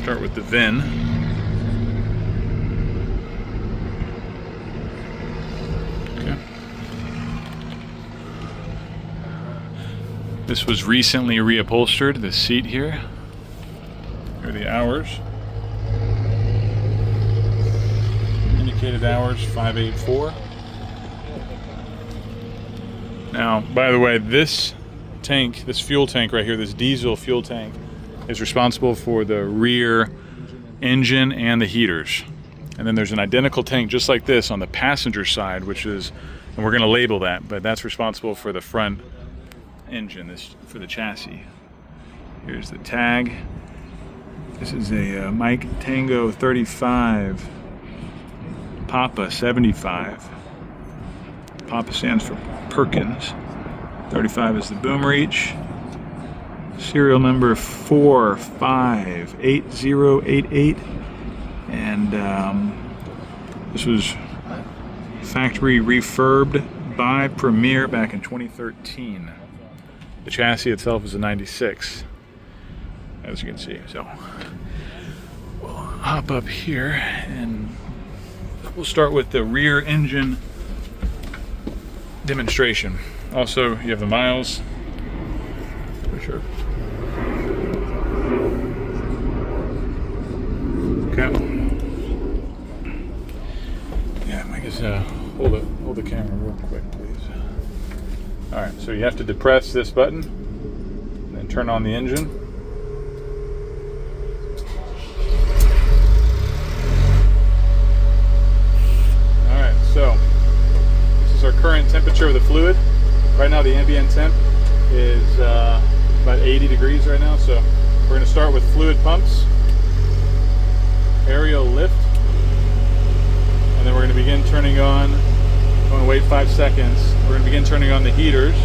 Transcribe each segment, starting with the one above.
Start with the VIN. Okay. This was recently reupholstered, the seat here. Here are the hours. Indicated hours 584. Now, by the way, this tank, this fuel tank right here, this diesel fuel tank, is responsible for the rear engine and the heaters. And then there's an identical tank just like this on the passenger side, which is, and we're going to label that, but that's responsible for the front engine, this for the chassis. Here's the tag. This is a Mike Tango 35, Papa 75. Papa stands for Perkins. 35 is the boom reach. Serial number 458088. And this was factory refurbed by Premier back in 2013. The chassis itself is a 96, as you can see. So we'll hop up here and we'll start with the rear engine demonstration. Also, you have the miles. For sure. Okay. Yeah, Mike is hold the camera real quick, please. All right, so you have to depress this button and then turn on the engine. All right, so this is our current temperature of the fluid. Right now the ambient temp is about 80 degrees right now, so we're going to start with fluid pumps, aerial lift, and then we're going to begin turning on, I'm going to wait 5 seconds, we're going to begin turning on the heaters.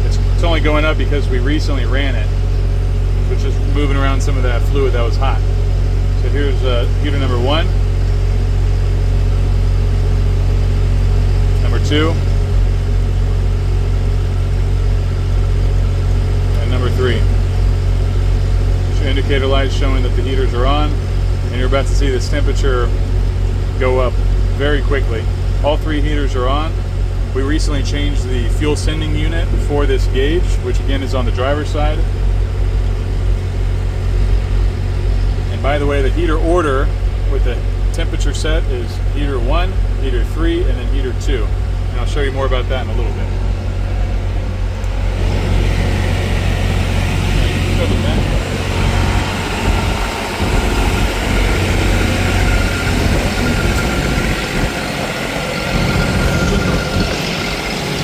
It's only going up because we recently ran it, which is moving around some of that fluid that was hot. So here's heater number 1. Number 2, and number 3. So indicator lights showing that the heaters are on, and you're about to see this temperature go up very quickly. All 3 heaters are on. We recently changed the fuel sending unit for this gauge, which again is on the driver's side. And by the way, the heater order with the temperature set is heater 1, heater 3, and then heater 2. And I'll show you more about that in a little bit.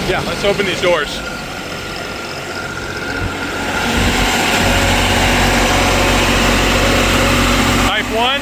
Yeah, let's open these doors. Type 1.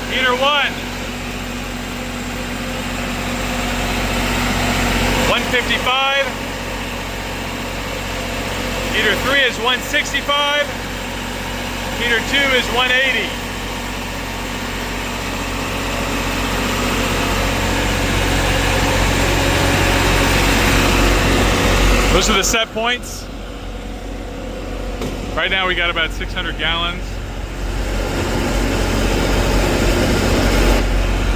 Heater 1, 155. Heater 3 is 165. Heater 2 is 180. Those are the set points. Right now we got about 600 gallons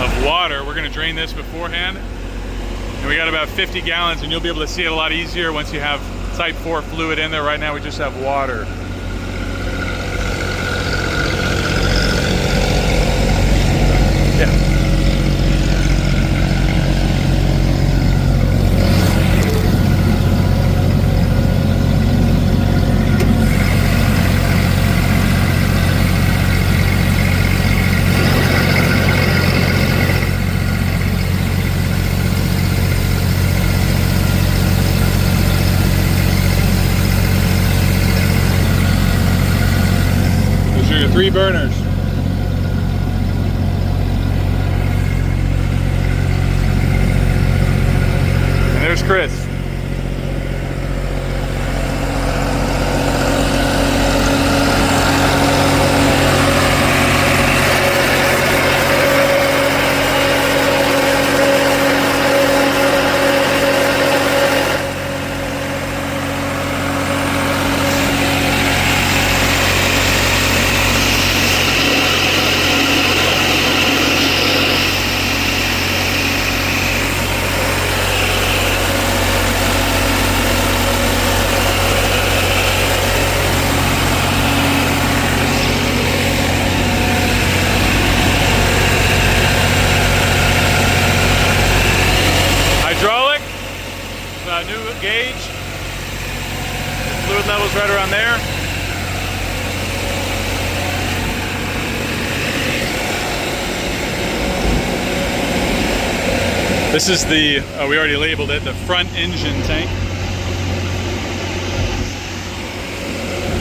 of water. We're going to drain this beforehand, and we got about 50 gallons, and you'll be able to see it a lot easier once you have type 4 fluid in there. Right now we just have water. Yeah. 3 burners. And there's Chris. New gauge, fluid levels right around there. This is the, we already labeled it, the front engine tank.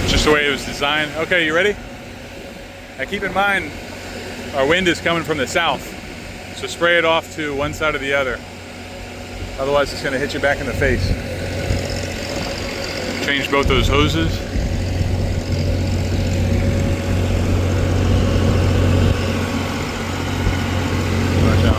Just the way it was designed. Okay, you ready? Now keep in mind, our wind is coming from the south, so spray it off to one side or the other. Otherwise, it's going to hit you back in the face. Change both those hoses. Watch out.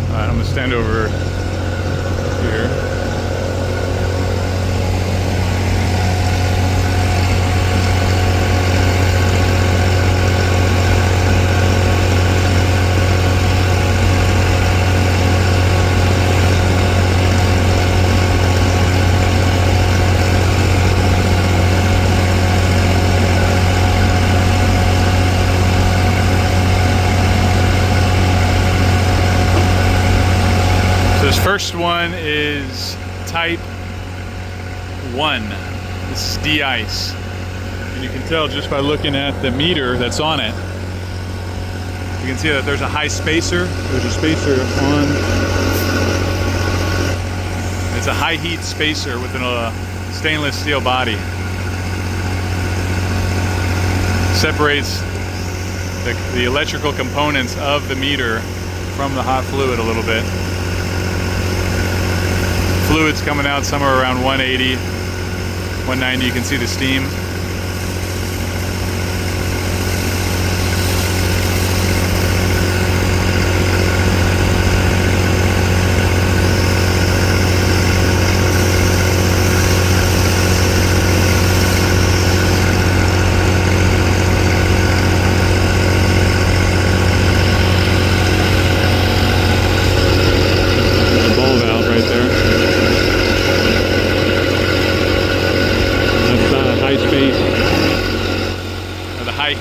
All right, I'm going to stand over here. This first one is type 1. This is Deicer. And you can tell just by looking at the meter that's on it. You can see that there's a high spacer. There's a spacer on. It's a high heat spacer with a stainless steel body. Separates the electrical components of the meter from the hot fluid a little bit. Fluid's coming out somewhere around 180, 190. You can see the steam.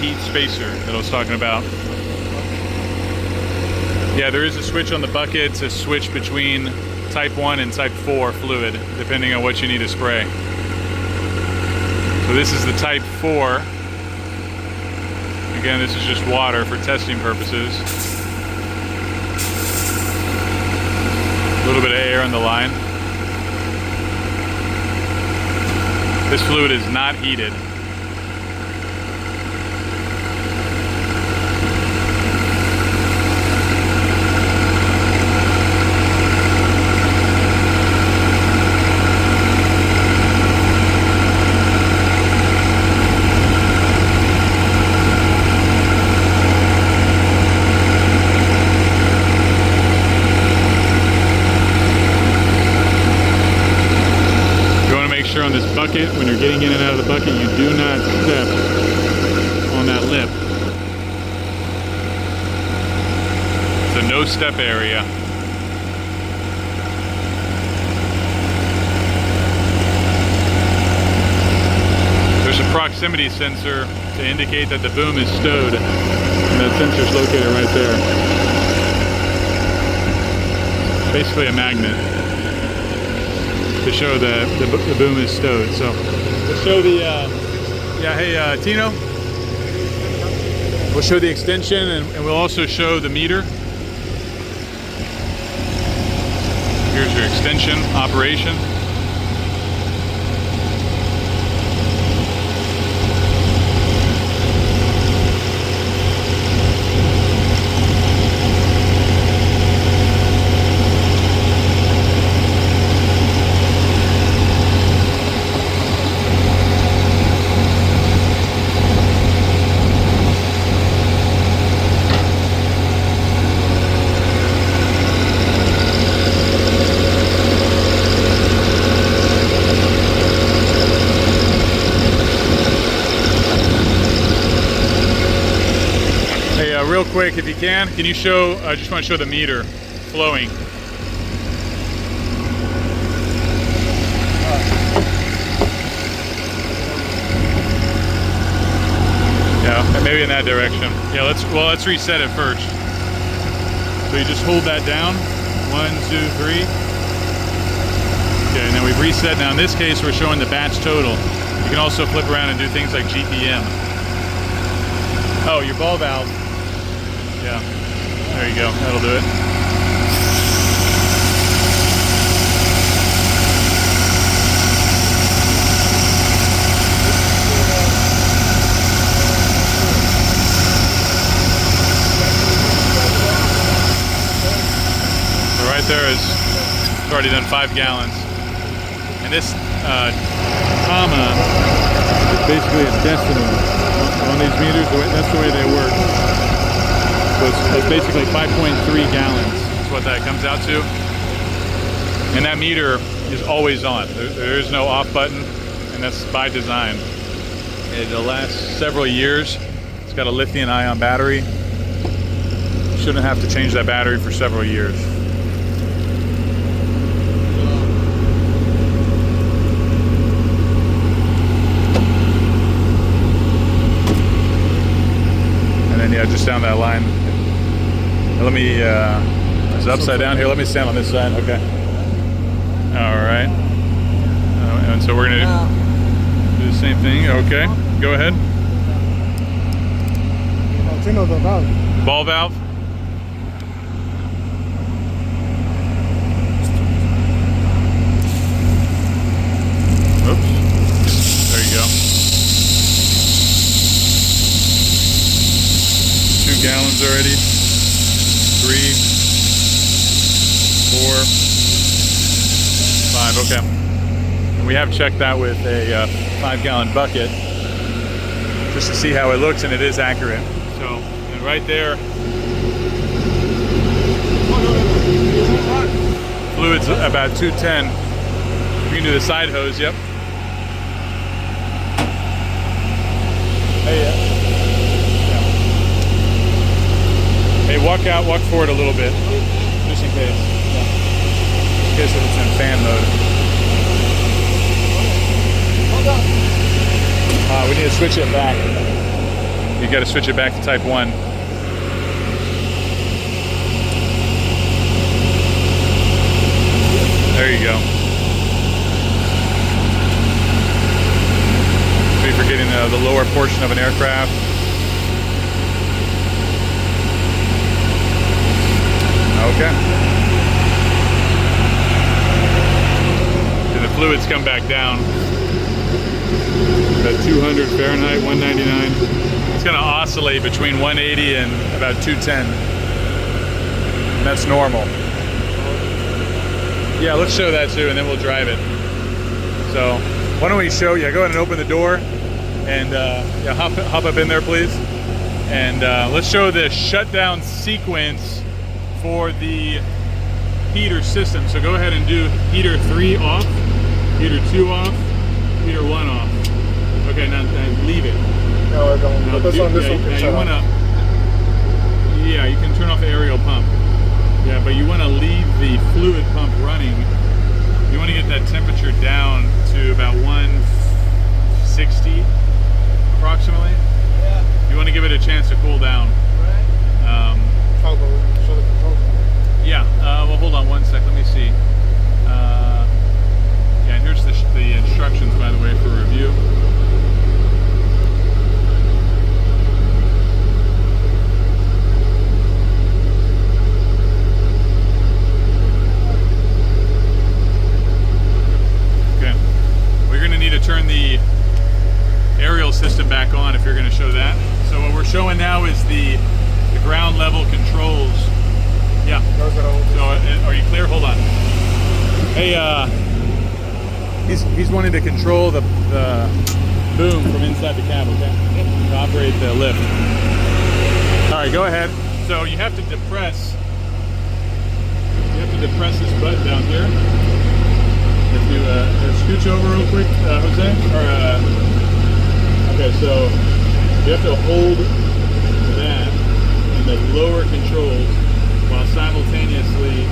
Heat spacer that I was talking about. Yeah, there is a switch on the bucket to switch between type 1 and type 4 fluid, depending on what you need to spray. So this is the type 4. Again, this is just water for testing purposes. A little bit of air on the line. This fluid is not heated. On this bucket, when you're getting in and out of the bucket, you do not step on that lip. It's a no step area. There's a proximity sensor to indicate that the boom is stowed, and that sensor is located right there. Basically a magnet to show that the boom is stowed. So we'll show the hey Tino, we'll show the extension, and we'll also show the meter. Here's your extension operation. Real quick, if you can you show, I just want to show the meter flowing. Yeah, maybe in that direction. Yeah, let's reset it first. So you just hold that down, 1, 2, 3. Okay, and then we've reset. Now in this case, we're showing the batch total. You can also flip around and do things like GPM. Oh, your ball valve. Yeah, there you go, that'll do it. So right there is, it's already done 5 gallons. And this comma is basically a decimal on these meters. That's the way they work. So it's basically 5.3 gallons is what that comes out to. And that meter is always on. There is no off button, and that's by design. It'll last several years. It's got a lithium-ion battery. You shouldn't have to change that battery for several years. And then, yeah, just down that line. Let me, it's upside down here. Let me stand on this side. Okay. All right. And so we're going to do the same thing. Okay. Go ahead. Ball valve. Oops. There you go. 2 gallons already. 3, 4, 5, okay. And we have checked that with a 5-gallon bucket just to see how it looks, and it is accurate. So, and right there, fluid's about 210. You can do the side hose, yep. Hey, Hey, walk forward a little bit, just in case. Yeah. In case if it's in fan mode. We need to switch it back. You got to switch it back to type 1. There you go. Be forgetting the lower portion of an aircraft. Okay. And the fluids come back down. About 200 Fahrenheit, 199. It's going to oscillate between 180 and about 210. And that's normal. Yeah, let's show that too, and then we'll drive it. So, why don't we show you? Go ahead and open the door, and yeah, hop up in there, please. And let's show the shutdown sequence for the heater system. So go ahead and do heater 3 off, heater 2 off, heater 1 off. Okay, now leave it. No, I don't. Now, But that's on this one. now you want to, yeah, you can turn off the aerial pump. Yeah, but you want to leave the fluid pump running. You want to get that temperature down to about 160 approximately. Yeah. You want to give it a chance to cool down. Right. Yeah, well, hold on one sec. Let me see. Yeah, and here's the instructions, by the way, for review. clear? Hold on. Hey, he's wanting to control the boom from inside the cab, okay? To operate the lift. All right, go ahead. So you have to depress. You have to depress this button down here. If you scooch over real quick, Jose. Or okay, so you have to hold that and the lower controls while simultaneously.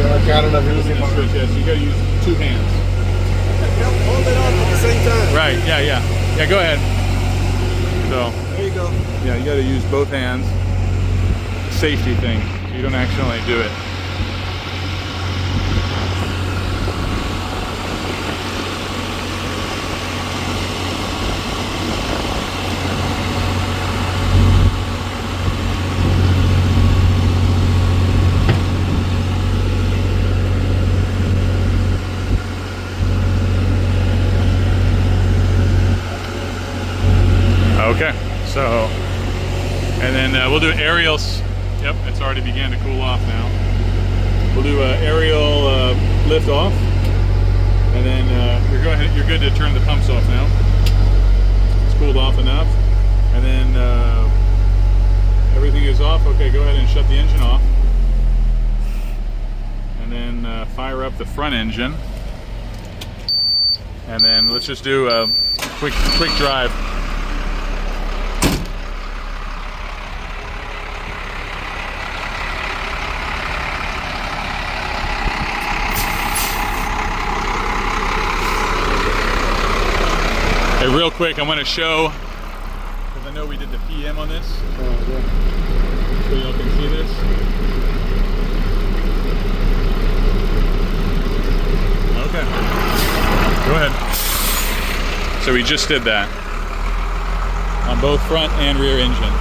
I don't know if using the switch. Yeah, so you got to use 2 hands. Hold it on at the same time. Right. Yeah. Yeah. Go ahead. So. There you go. Yeah, you got to use both hands. Safety thing. So you don't accidentally do it. Okay, so, and then we'll do aerials. Yep, it's already began to cool off now. We'll do aerial lift off, and then you're good to turn the pumps off now. It's cooled off enough, and then everything is off. Okay, go ahead and shut the engine off, and then fire up the front engine, and then let's just do a quick drive. Hey, real quick, I want to show, because I know we did the PM on this, so y'all can see this. Okay, go ahead. So we just did that on both front and rear engine.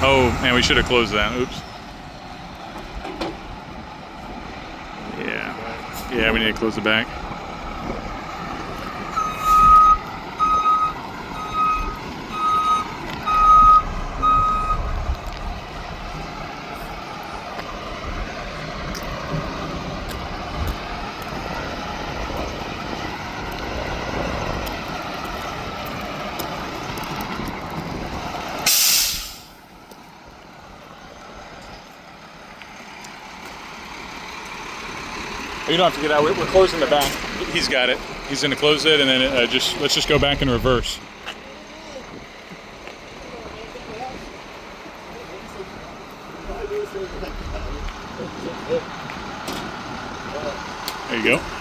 Oh man, we should have closed that. Oops. Yeah, we need to close the back. You don't have to get out. We're closing the back. He's got it. He's going to close it, and then let's just go back in reverse. There you go.